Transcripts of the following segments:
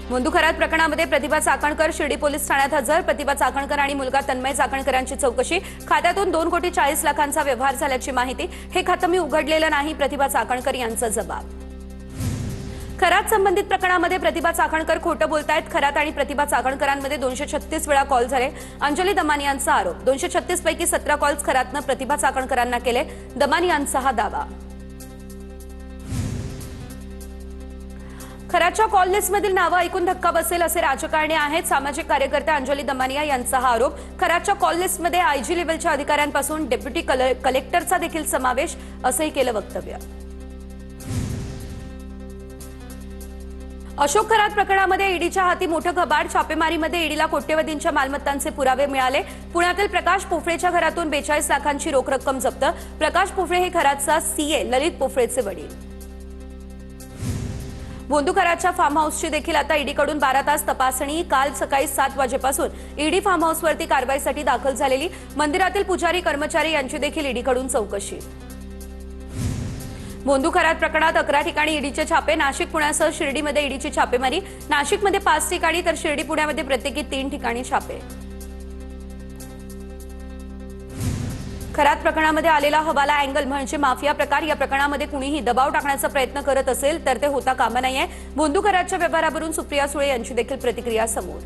मोंदू खरात प्रकरणामध्ये प्रतिभा चाकणकर शिर्डी पोलीस ठाण्यात हजर। प्रतिभा चाकणकर आणि मुलगा तन्मय चाकणकरांची चौकशी। खात्यातून 2,40,00,000चा व्यवहार झाल्याची माहिती। हे खातं मी उघडलेलं नाही, प्रतिभा चाकणकर यांचा जबाब। खरात संबंधित प्रकरणामध्ये प्रतिभा चाकणकर खोटं बोलतायत। खरात आणि प्रतिभा चाकणकरांमध्ये 236 वेळा कॉल झाले। अंजली दमानी यांचा आरोप। 236 पैकी 17 कॉल्स खरातनं प्रतिभा चाकणकरांना केले। दमानी यांचा हा दावा। खरातच्या कॉल लिस्टमधील नावं ऐकून धक्का बसेल असे राजकारणी आहेत। सामाजिक कार्यकर्ते अंजली दमानिया यांचा हा आरोप। खरातच्या कॉल लिस्टमध्ये आयजी लेव्हलच्या अधिकाऱ्यांपासून डेप्युटी कलेक्टरचा देखील समावेश असंही केलं वक्तव्य। अशोक खरात प्रकरणामध्ये ईडीच्या हाती मोठं घबाड। छापेमारीमध्ये ईडीला कोट्यवधींच्या मालमत्तांचे पुरावे मिळाले। पुण्यातील प्रकाश पोफळेच्या घरातून 42 लाखांची रोख रक्कम जप्त। प्रकाश पोफळे हे खरातचा सीए ललित पोफळेचे वडील। मोंदू खरातच्या फार्म हाऊसची देखील आता ईडीकडून 12 तास तपासणी। काल सकाळी 7 वाजेपासून ईडी फार्म हाऊसवरती कारवाईसाठी दाखल झालेली। मंदिरातील पुजारी कर्मचारी यांची देखील ईडीकडून चौकशी। मोंदू खरात प्रकरणात 11 ठिकाणी ईडीचे छापे। नाशिक पुण्यासह शिर्डीमध्ये ईडीची छापेमारी। नाशिकमध्ये 5 ठिकाणी तर शिर्डी पुण्यामध्ये प्रत्येकी 3 ठिकाणी छापे। खरात प्रकरणामध्ये आलेला हवाला अँगल म्हणजे माफिया प्रकार। या प्रकरणामध्ये कुणीही दबाव टाकण्याचा प्रयत्न करत असेल तर ते होता कामा नये। मोंदू खरातच्या व्यवहारावरून सुप्रिया सुळे यांची देखील प्रतिक्रिया समोर।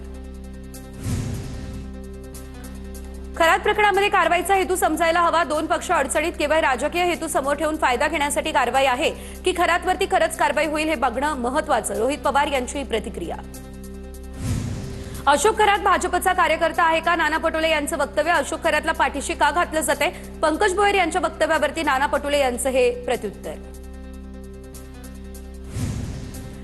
खरात प्रकरणामध्ये कारवाईचा हेतू समजायला हवा। 2 पक्ष अडचणीत, केवळ राजकीय हेतू समोर ठेवून फायदा घेण्यासाठी कारवाई आहे की खरातवरती खरंच कारवाई होईल हे बघणं महत्त्वाचं। रोहित पवार यांची ही प्रतिक्रिया। अशोक खरात भाजपचा कार्यकर्ता आहे का? नाना पटोले यांचं वक्तव्य। अशोक खरातला पाठीशी का घातलं जाते? पंकज भोयर यांच्या वक्तव्यावरती नाना पटोले यांचं हे प्रत्युत्तर।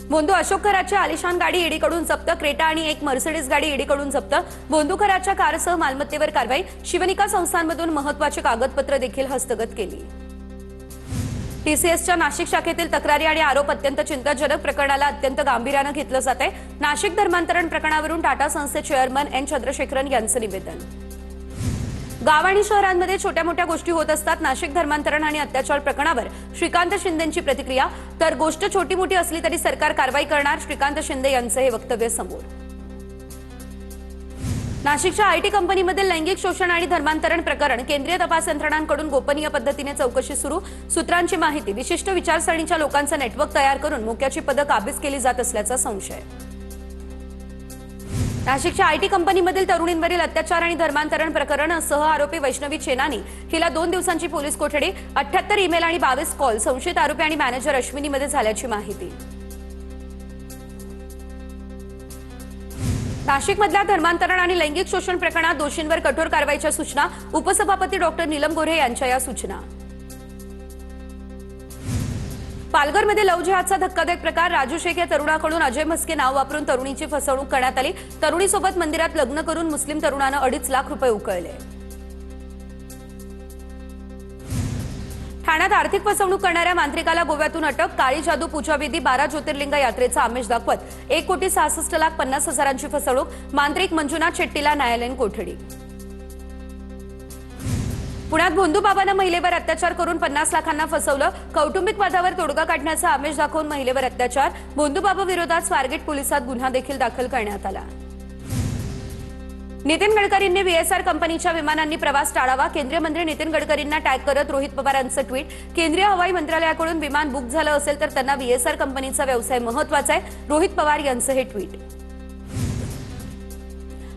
मोंदू अशोक खरातची आलिशान गाडी ईडीकडून जप्त। क्रेटा आणि एक मर्सिडीज गाडी ईडीकडून जप्त। मोंदू खरातच्या कारसह मालमत्तेवर कारवाई। शिवनिका संस्थांमधून महत्त्वाची कागदपत्र देखील हस्तगत केली। टीसीएसच्या नाशिक शाखेतील तक्रारी आणि आरोप अत्यंत चिंताजनक। प्रकरणाला अत्यंत गांभीर्यानं घेतलं जात आहे। नाशिक धर्मांतरण प्रकरणावरून टाटा संस्थे चेअरमन एन चंद्रशेखरन यांचं निवेदन। गाव आणि शहरांमध्ये छोट्या मोठ्या गोष्टी होत असतात। नाशिक धर्मांतरण आणि अत्याचार प्रकरणावर श्रीकांत शिंदेंची प्रतिक्रिया। तर गोष्ट छोटी मोठी असली तरी सरकार कारवाई करणार, श्रीकांत शिंदे यांचं हे वक्तव्य समोर। नाशिकच्या आयटी कंपनीमधील लैंगिक शोषण आणि धर्मांतरण प्रकरण। केंद्रीय तपास यंत्रणांकडून गोपनीय पद्धतीने चौकशी सुरू। सूत्रांची माहिती, विशिष्ट विचारसरणीच्या लोकांचं नेटवर्क तयार करून मोक्याची पदं काबीज केली जात असल्याचा संशय। नाशिकच्या आयटी कंपनीमधील तरुणींवरील अत्याचार आणि धर्मांतरण प्रकरण। सह आरोपी वैष्णवी चेनानी हिला 2 दिवसांची पोलीस कोठडी। 78 ईमेल आणि 22 कॉल संशयित आरोपी आणि मॅनेजर अश्विनीमध्ये झाल्याची माहिती। नाशिकमधल्या धर्मांतरण आणि लैंगिक शोषण प्रकरणात दोषींवर कठोर कारवाईच्या सूचना। उपसभापती डॉक्टर नीलम गोऱ्हे यांच्या या सूचना। पालघरमध्ये लव्ह जिहादचा धक्कादायक प्रकार। राजू शेख या तरुणाकडून अजय म्हस्के नाव वापरून तरुणीची फसवणूक करण्यात आली। तरुणीसोबत मंदिरात लग्न करून मुस्लिम तरुणानं 2.5 लाख रुपये उकळले। ठाण्यात आर्थिक फसवणूक करणाऱ्या मांत्रिकाला गोव्यातून अटक। काळी जादू, पूजाविधी, 12 ज्योतिर्लिंग यात्रेचा आमिष दाखवत 1,66,50,000ची फसवणूक। मांत्रिक मंजुनाथ शेट्टीला न्यायालयीन कोठडी। पुण्यात भोंदूबाबानं महिलेवर अत्याचार करून 50 लाखांना फसवलं। कौटुंबिक वादावर तोडगा काढण्याचा आमिष दाखवून महिलेवर अत्याचार। भोंदूबाबा विरोधात स्वारगेट पोलिसात गुन्हा देखील दाखल करण्यात आला। नितीन गडकरींनी व्हीएसआर कंपनीच्या विमानांनी प्रवास टाळावा। केंद्रीय मंत्री नितीन गडकरींना टॅग करत रोहित पवारांचं ट्विट। केंद्रीय हवाई मंत्रालयाकडून विमान बुक झालं असेल तर त्यांना व्हीएसआर कंपनीचा व्यवसाय महत्त्वाचा आहे, रोहित पवार यांचं हे ट्विट।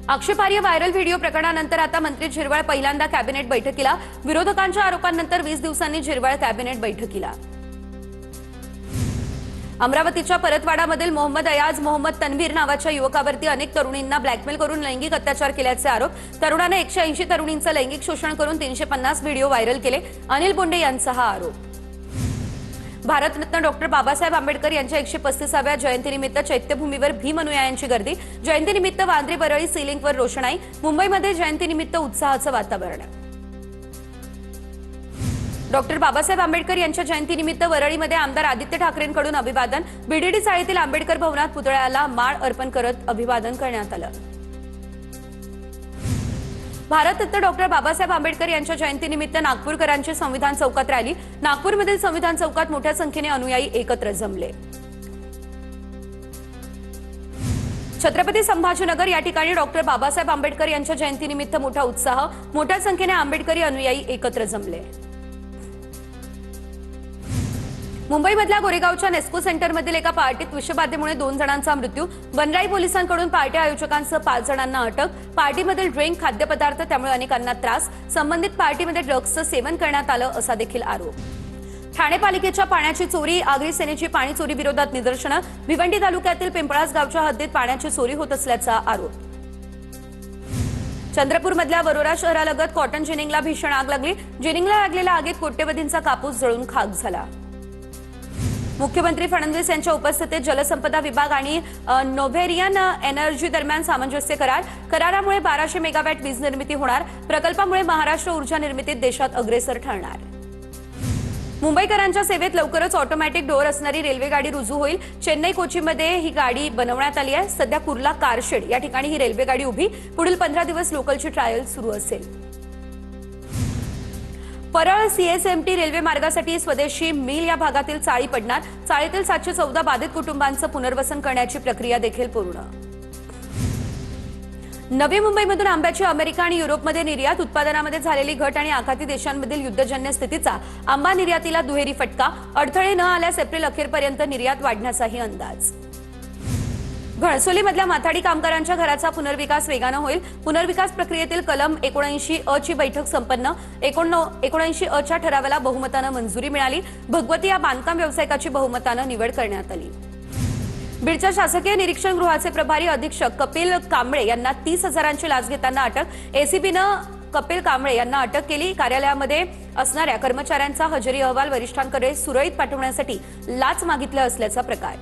आक्षेपार्ह व्हायरल व्हिडिओ प्रकरणानंतर आता मंत्री झिरवाळ पहिल्यांदा कॅबिनेट बैठकीला। विरोधकांच्या आरोपांनंतर 20 दिवसांनी झिरवाळ कॅबिनेट बैठकीला। अमरावतीच्या परतवाडामधील मोहम्मद अयाज मोहम्मद तन्वीर नावाच्या युवकावरती अनेक तरुणींना ब्लॅकमेल करून लैंगिक अत्याचार केल्याचे आरोप। तरुणाने 180 तरुणींचं लैंगिक शोषण करून 350 व्हिडिओ व्हायरल केले। अनिल बोंडे यांचा हा आरोप। भारतरत्न डॉक्टर बाबासाहेब आंबेडकर यांच्या 135व्या जयंतीनिमित्त चैत्यभूमीवर भीम अनुयायांची गर्दी। जयंतीनिमित्त वांद्रे परळी सीलिंगवर रोषणाई। मुंबईमध्ये जयंतीनिमित्त उत्साहाचं वातावरण। डॉक्टर बाबासाहेब आंबेडकर यांच्या जयंतीनिमित्त वरळीमध्ये आमदार आदित्य ठाकरेंकडून अभिवादन। बीडीडी चाळीतील आंबेडकर भवनात पुतळ्याला माळ अर्पण करत अभिवादन करण्यात आलं। भारतरत्न डॉक्टर बाबासाहेब आंबेडकर यांच्या जयंतीनिमित्त नागपूरकरांची संविधान चौकात रॅली। नागपूरमधील संविधान चौकात मोठ्या संख्येने अनुयायी एकत्र जमले। छत्रपती संभाजीनगर या ठिकाणी डॉक्टर बाबासाहेब आंबेडकर यांच्या जयंतीनिमित्त मोठा उत्साह, मोठ्या संख्येने आंबेडकरी अनुयायी एकत्र जमले। मुंबईमधल्या गोरेगावच्या नेस्को सेंटरमधील एका पार्टीत विषबाधेमुळे 2 जणांचा मृत्यू, वनराई पोलिसांकडून पार्टी आयोजकांसह 5 जणांना अटक, पार्टीमधील ड्रिंक खाद्यपदार्थ त्यामुळे अनेकांना त्रास, संबंधित पार्टीमध्ये ड्रग्जचं सेवन करण्यात आलं असा देखील आरोप। ठाणे पालिकेच्या पाण्याची चोरी, आगरी सेनेची पाणी चोरी विरोधात निदर्शनं, भिवंडी तालुक्यातील पिंपळास गावच्या हद्दीत पाण्याची चोरी होत असल्याचा आरोप। चंद्रपूरमधल्या वरोरा शहरालगत कॉटन जिनिंगला भीषण आग लागली, जिनिंगला लागलेल्या आगीत कोट्यवधींचा कापूस जळून खाक झाला। मुख्यमंत्री फडणवीस यांच्या उपस्थितीत जलसंपदा विभाग आणि नोव्हेरियन एनर्जी दरम्यान सामंजस्य करारामुळे 1200 मेगावॅट वीज निर्मिती होणार, प्रकल्पामुळे महाराष्ट्र ऊर्जा निर्मितीत देशात अग्रेसर ठरणार। मुंबईकरांच्या सेवेत लवकरच ऑटोमॅटिक डोअर असणारी रेल्वे गाडी रुजू होईल। चेन्नई कोचीमध्ये ही गाडी बनवण्यात आली आहे। सध्या कुर्ला कारशेड या ठिकाणी ही रेल्वे गाडी उभी, पुढील 15 दिवस लोकलची ट्रायल सुरू असेल। परळ सीएसएमटी रेल्वे मार्गासाठी स्वदेशी मिल या भागातील चाळी पडणार, चाळीतील 714 बाधित कुटुंबांचं पुनर्वसन करण्याची प्रक्रिया देखील पूर्ण। नवी मुंबईमधून आंब्याची अमेरिका आणि युरोपमध्ये निर्यात, उत्पादनामध्ये झालेली घट आणि आखाती देशांमधील युद्धजन्य स्थितीचा आंबा निर्यातीला दुहेरी फटका, अडथळे न आल्यास एप्रिल अखेरपर्यंत निर्यात वाढण्याचाही अंदाज। घणसोलीमधल्या माथाडी कामगारांच्या घराचा पुनर्विकास वेगानं होईल, पुनर्विकास प्रक्रियेतील कलम 79 ची बैठक संपन्न, 79 च्या ठरावाला बहुमतानं मंजुरी मिळाली, भगवती या बांधकाम व्यावसायिकाची बहुमतानं निवड करण्यात आली। बीडच्या शासकीय निरीक्षण गृहाचे प्रभारी अधीक्षक कपिल कांबळे यांना 30,000ची लाच घेताना अटक, एसीबीनं कपिल कांबळे यांना अटक केली। कार्यालयामध्ये असणाऱ्या कर्मचाऱ्यांचा हजेरी अहवाल वरिष्ठांकडे सुरळीत पाठवण्यासाठी लाच मागितली असल्याचा प्रकार।